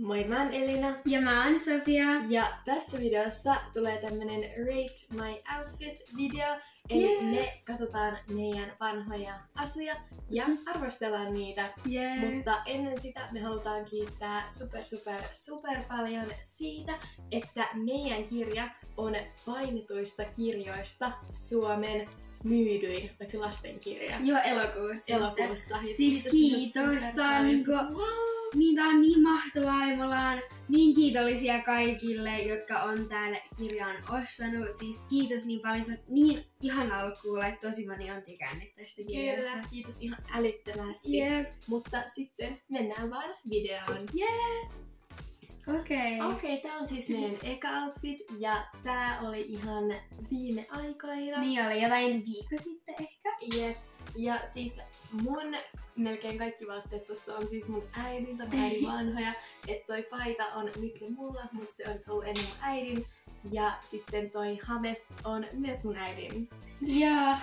Moi, mä oon Elina. Ja mä oon Sofia. Ja tässä videossa tulee tämmönen Rate My Outfit-video. Eli me katsotaan meidän vanhoja asuja ja arvostellaan niitä. Mutta ennen sitä me halutaan kiittää super paljon siitä, että meidän kirja on painetuista kirjoista Suomen myydyin. Oliko se lastenkirja? Joo, elokuussa. Siis kiitos. Tää on niin mahtavaa ja me ollaan niin kiitollisia kaikille, jotka on tämän kirjan ostanut. Siis kiitos niin paljon, se on niin ihana kuulla, että tosi moni on tykännyt tästä kirjasta. Kyllä, kiitos ihan älyttömästi. Mutta sitten mennään vaan videoon. Okei, tää on siis meidän eka outfit ja tää oli ihan viime aikoina. Niin oli, jotain viikko sitten ehkä. Ja siis mun melkein kaikki vaatteet tossa on siis mun äidin, ton äidin vanhoja. Että toi paita on nyt mulla, mutta se on ollut ennen mun äidin. Ja sitten toi hame on myös mun äidin. Joo,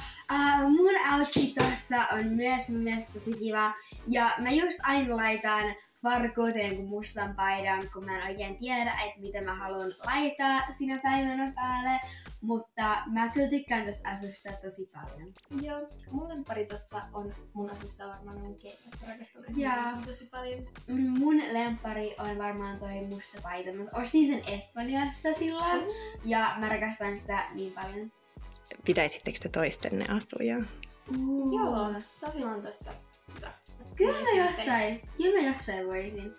mun outfit tossa on myös mun mielestä tosi kiva. Ja mä just aina laitan farkut jonkun mustan paidan, kun mä en oikein tiedä, että mitä mä haluan laittaa sinä päivänä päälle. Mutta mä kyllä tykkään tästä asusta tosi paljon. Joo, mun lemppari tossa on mun asussa varmaan mun keikat. Rakastan tosi paljon. Mun lemppari on varmaan toi musta paita. Mä ostin sen Espanjasta silloin ja mä rakastan sitä niin paljon. Pitäisittekö te toistenne asuja? Joo, Sofilla on tässä. Kyllä mä jossain voisin.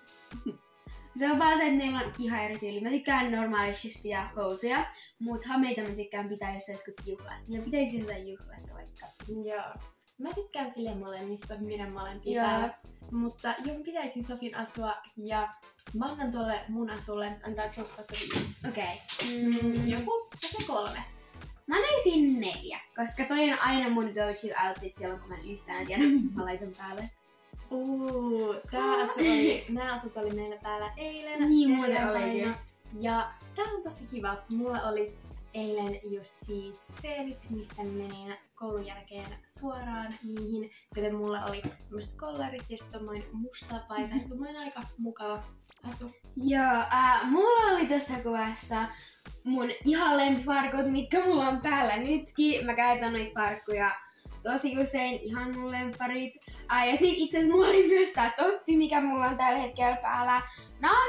Se on vaan se, että meillä on ihan eri tyyli. Mä tykkään normaalisti pitää housuja, mutta hameita mä tykkään pitää, jos on jotkut juhlat. Ja pitäisi jossain juhlassa vaikka. Joo. Mä tykkään silleen molemmista, miten molempia täällä. Mutta joo, pitäisin Sofin asua ja mä annan tuolle mun asulle, antaako se vaikka 5? Okei. Joku 3. Mä anaisin 4, koska toi on aina mun go-to outfit silloin, kun mä en yhtään tiedä, mitä mä laitan päälle. Nää asut oli meillä täällä eilen. Niin muuten olikin. Ja tää on tosi kiva. Mulla oli eilen just siis treenit, mistä menin koulun jälkeen suoraan niihin. Joten mulla oli tämmöset kollarit ja sit tommoinen musta paita. Tommoinen aika mukava asu. Joo, mulla oli tossa kuvassa mun ihan lempifarkut, mitkä mulla on päällä nytkin. Mä käytän noita farkkuja tosi usein, ihan mun lempparit. Ja sit itse asiassa mulla oli myös tää toppi, mikä mulla on tällä hetkellä päällä.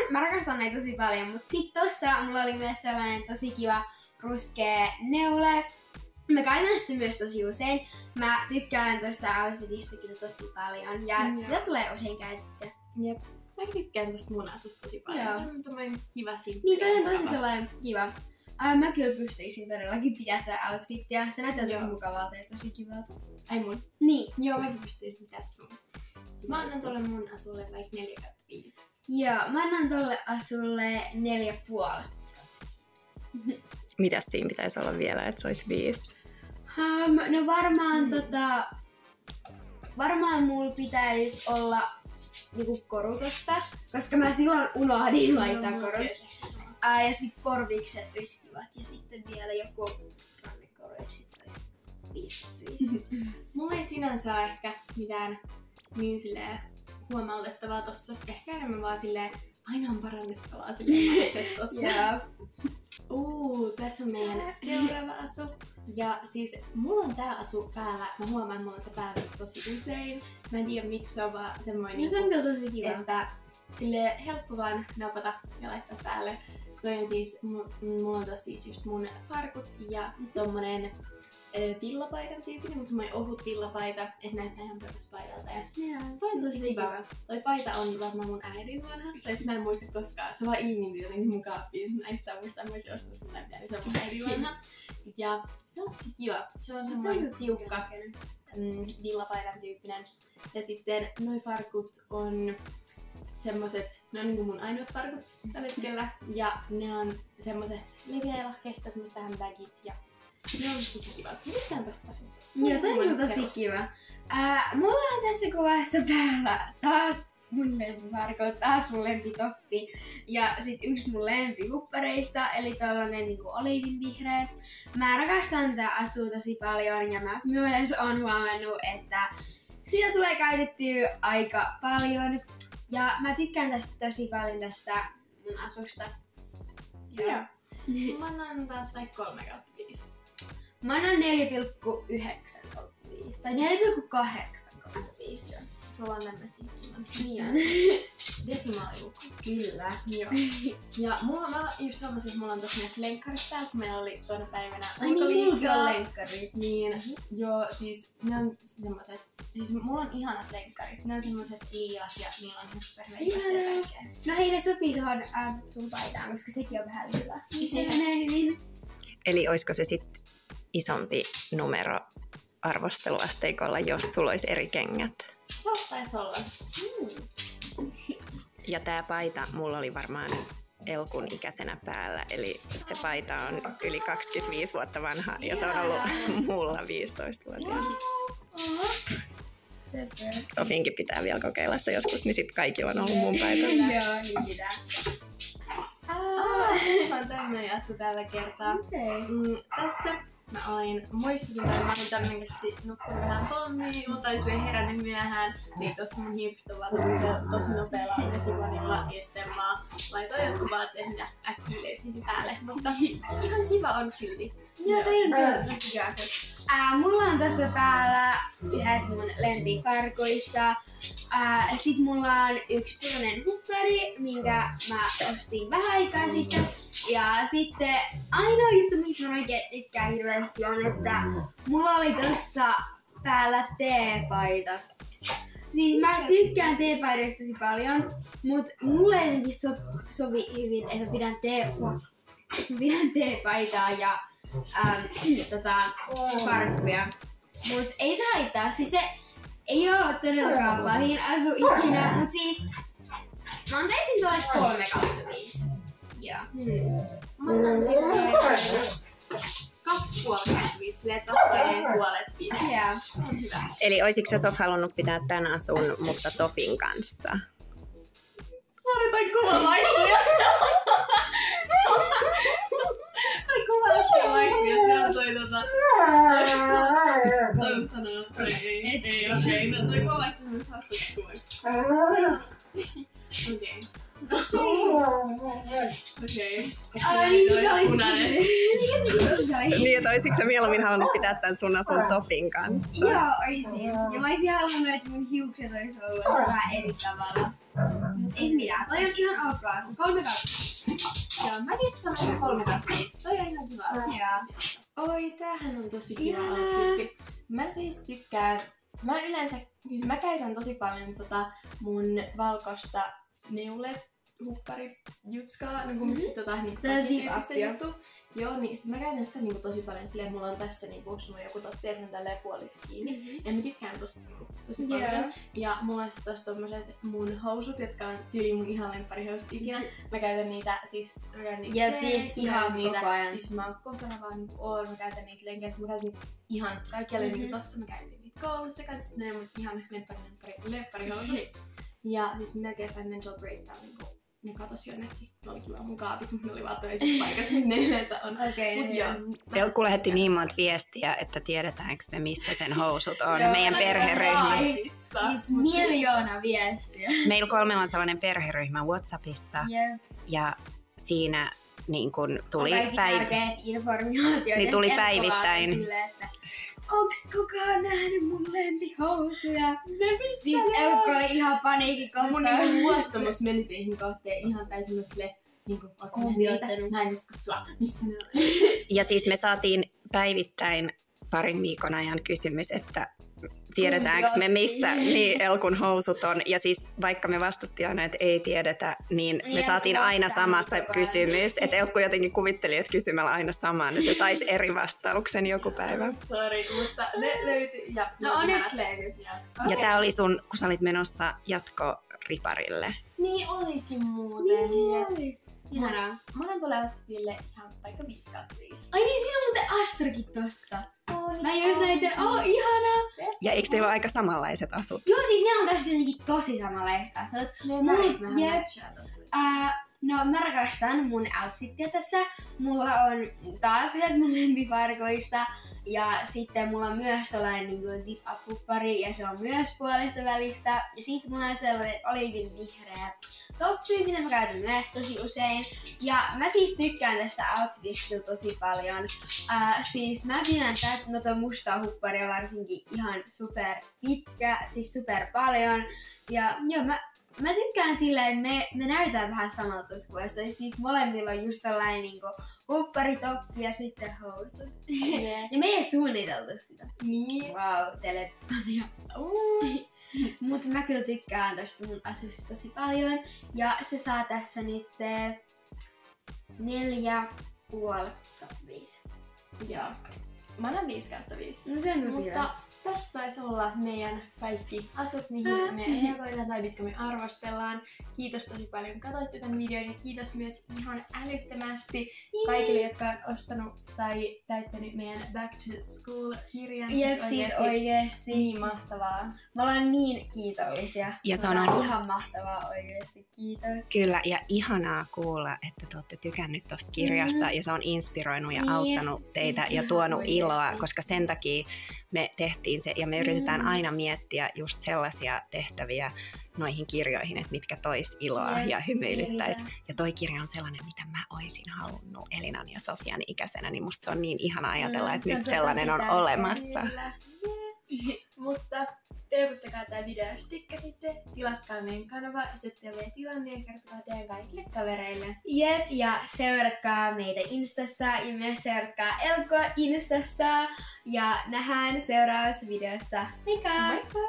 Mä rakastan näitä tosi paljon, mut sit tossa mulla oli myös sellainen tosi kiva ruskea neule. Mä käytän sitä myös tosi usein. Mä tykkään tosta outfitista kyllä tosi paljon ja sitä tulee usein käytettyä. Jep. Mä tykkään tosta mun asusta tosi paljon. Joo. On tommoinen kiva simppeli. Niin toi on tosi sellainen kiva. Mä kyllä pystyisin todellakin pitää tätä outfitia. Se näyttää tosi mukavalta ja tosi kivalta. Ai mun? Niin. Joo, mäkin pystyisin pitää sun. Mä annan tolle mun asulle vaikka 4/5. Joo, mä annan tolle asulle 4,5. Mitäs siinä pitäisi olla vielä, että se olisi 5? No varmaan mulla pitäisi olla niinku koru tossa, koska mä silloin unohdin laittaa korut. Ja sit korvikset olisi kivat ja sitten vielä joku rannekoru ja sit se olisi 5/5. Mulla ei sinänsä ole ehkä mitään niin silleen huomautettavaa tossa. Ehkä enemmän vaan silleen aina on parannettavaa silleen naiset tossa. Tässä on meidän seuraava asu. Ja siis mulla on tää asu päällä. Mä huomaan, että mulla on se päällä tosi usein. Mä en tiedä miksi se on vaan semmoinen, se on kyllä tosi kiva. Että silleen helppo vaan napata ja laittaa päälle. Toi on siis, mulla on tossa siis just mun farkut ja tommonen villapaidan tyyppinen, mutta semmoinen ohut villapaita, että näyttää ihan peruspaidalta. Toi on tosi kiva. Toi paita on varmaan mun äidin vanha, tai sit mä en muista koskaan. Se vaan ilmiintyi jotenkin mun kaappiin, mä en yhtään muista, että mä olisin ostanut sitä mitään, niin se on mun äidin vanha. Ja se on tosi kiva. Se on semmoinen tiukka villapaidan tyyppinen. Ja sitten noi farkut on semmoset, ne on niinku mun ainoat farkut tällä hetkellä. Ja ne on semmoset leviä ja lahkeista, semmoset vähän bagit ja ne on tosi kivat. Mä tykkään tosta asusta. Joo, toi on tosi kiva. Mulla on tässä kuvassa päällä taas mun lempifarkut, taas mun lempitoppi ja sit yksi mun lempihuppareista, eli tollanen niinku oliivinvihreä. Mä rakastan tätä asua tosi paljon ja mä myös oon huomannut, että siitä tulee käytettyä aika paljon. Ja mä tykkään tästä tosi paljon tästä mun asusta. Joo. Mä annan taas vaikka 3/5. Mä annan 4,9/5 tai 4,8/5. Sulla on tämmösiä kyllä. Niin on. Desimaaliluku. Kyllä. Joo. Ja mä just huomasin, että mulla on tossa myös lenkkarit täällä, kun meillä oli tuona päivänä Ai niin, mullakin on lenkkarit. Niin, joo, siis ne on semmoset, siis mulla on ihanat lenkkarit. Ne on semmoset liilat ja niillä on ihan superveikkoista ja kaikkea. No hei, ne sopii tuohon sun paitaan, koska sekin on vähän lila. Se menee hyvin. Eli olisiko se sitten isompi numero arvosteluasteikolla, jos sulla olisi eri kengät? Saattaisi olla. Ja tää paita mulla oli varmaan Elkun ikäisenä päällä, eli se paita on yli 25 vuotta vanha ja se on ollut mulla 15-vuotiaana. Sofiinkin pitää vielä kokeilla sitä joskus, niin sit kaikilla on ollut mun paikalla. Joo, niin pitää. Tässä on tämmöinen asia tällä kertaa. Tässä mä olin muistutin, että mä olin todennäköisesti nukkunut vähän pommiin, mutta olin herännyt myöhään, niin tossa mun hiukset on vaan tosi nopealla vesivanilla, ja sitten mä laitoin jotkut vaatteet, mitä äkkiä löysin päälle, mutta ihan kiva on silti. Joo, toi on kyllä tosi kiva. Mulla on tässä päällä yhdet mun lempifarkuista. Sit mulla on yksi punainen huppari, minkä mä ostin vähän aikaa sitten. Ja sitten ainoa juttu, mistä mä oikein tykkään hirveästi on, että mulla oli tossa päällä teepaita. Siis mä tykkään teepaidoista tosi paljon, mut mulle jotenkin sovi hyvin, että mä pidän teepaitaa ja farkkuja. Mut ei se haittaa, siis se ei oo todellakaan pahin asu ikinä, mut siis mä antaisin tuolle 3/5. Joo. Mä annan silleen 2,5/5, silleen taskojen puolet pienesti. Joo. On hyvä. Eli olisitko sä Sof halunnut pitää tän asun, mutta Topin kanssa? Sori, toi kuva vaihtui. Toi kuva äsken vaihtui ja siellä toi Toi sanoo, toi ei okei. No toi kuva vaihtui myös hassuksi kuvaksi. Okei. Ai niin, mikä oli se kysymys? Niin, että olisitko sä mieluummin halunnut pitää tän sun asun Topin kanssa? Joo, oisin. Ja mä oisin halunnut, että mun hiukset ois ollut vähän eri tavalla. Mut ei se mitään, toi on ihan ok asu. 3/5. Joo, mä itse sanon 3/5. Toi on ihan kiva asia. Oi, tämähän on tosi kiva outfitti. Mä siis tykkään, mä käytän tosi paljon mun valkoista hupparijutskaa, niin kuin juttu. Joo, niin sit mä käytän sitä niinku tosi paljon silleen, mulla on tässä niinku semmoinen joku totti ja sen tälleen puoliksi kiinni. Ja mä tykkään tosta tosi paljon. Ja mulla on sit tossa tommoset mun housut, jotka on tyyli mun ihan lempparihousut ikinä. Mä käytän niitä Jep, siis ihan niitä, koko ajan. Siis mä kotona vaan niinku oon, mä käytän niitä lenkeissä, mä käytän niitä ihan kaikkialle niinku tossa, mä käytin niitä koulussa kanssa, ne on mun ihan lempparihousut. Ja siis melkein sain mental breakdown niinku ne katos jonnekin. Ne olikin vaan mun kaapissa, mutta ne oli vaan toisessa paikassa, missä ne yleensä on. Elkku lähetti niin monta viestiä, että tiedetäänkö me missä sen housut on. Joo, meidän perheryhmä. Siis 1,000,000 viestiä. Meillä 3 on sellainen perheryhmä WhatsAppissa. Ja siinä niin kun tuli tärkeät informaatiot. Niin tuli päivittäin. Silleen, että onks kukaan nähnyt mun lempihousuja? Siis Elkku oli ihan paniikikohtaus. Mun luottamus meni teihin kahteen ihan täysin silleen, niinku, oot sä niitä? Näin usko sua. Missä ne on? Ja siis me saatiin päivittäin parin viikon ajan kysymys, että tiedetäänkö me missä niin Elkun housut on. Ja siis vaikka me vastattiin aina, että ei tiedetä, niin me saatiin aina samassa kysymys. Että Elkku jotenkin kuvitteli, että kysymällä aina samaan, niin se saisi eri vastauksen joku päivä. Sori, mutta ne löytyi. No onneksi löytyi. Ja tää oli sun, kun sä olit menossa jatkoriparille. Niin olikin muuten. Niin oli. Ihanaa. Mä annan tuolle outfitille ihan vaikka 5/5. Ai niin, siinä on muuten Astrakin tossa. Mä just näytän, ihanaa. Ja eikö teillä ole aika samanlaiset asut? Joo, siis ne on tässä jotenkin tosi samanlaiset asut. No mä rakastan mun outfittia tässä. Mulla on taas yhdet mun lempifarkoista. Ja sitten mulla on myös tällainen niinku zip-up-huppari ja se on myös puolessa välissä. Ja sitten mulla on sellainen olivin vihreä top-tyyppi, mitä mä käytän myös tosi usein. Ja mä siis tykkään tästä outfitista tosi paljon. Siis mä pidän tätä mustaa hupparia varsinkin ihan super pitkä, siis super paljon. Ja joo, mä tykkään sillä, että me näytään vähän samalta tuossa kuvassa. Siis molemmilla on just tällainen niinku hupparitoppi ja sitten housut. Yeah. Ja me ei suunniteltu sitä. Niin. Wow, telepatia. Mutta mä kyllä tykkään tosta mun asusta tosi paljon. Ja se saa tässä nyt 4,5/5. Joo. Mä annan 5/5. No se on tosi hyvä. Mutta tässä taisi olla meidän kaikki asut, mihin me reagoidaan tai mitkä me arvostellaan. Kiitos tosi paljon, kun katsoitte tämän videon ja kiitos myös ihan älyttömästi kaikille, jotka on ostanut tai täyttänyt meidän Back to School-kirjan. Jep, siis oikeesti. Niin mahtavaa. Me ollaan niin kiitollisia. Ja se on ihan mahtavaa oikeesti. Kiitos. Kyllä, ja ihanaa kuulla, että te olette tykännyt tosta kirjasta ja se on inspiroinut ja auttanut teitä siis ja tuonut oikeesti iloa, koska sen takia me tehtiin se ja me yritetään aina miettiä just sellaisia tehtäviä noihin kirjoihin, että mitkä tois iloa ja hymyilyttäis. Ja toi kirja on sellainen, mitä mä oisin halunnut Elinan ja Sofian ikäisenä, niin musta se on niin ihana ajatella, että nyt sellainen on olemassa. Mutta teukuttakaa tää video, jos tykkäsitte, tilatkaa meidän kanava, asettaa meidän tilanne ja kertokaa teidän kaikille kavereille. Jep, ja seuratkaa meitä Instassa ja myös seuratkaa Elkoa Instassa. Ja nähdään seuraavassa videossa. Moikka! Moikka!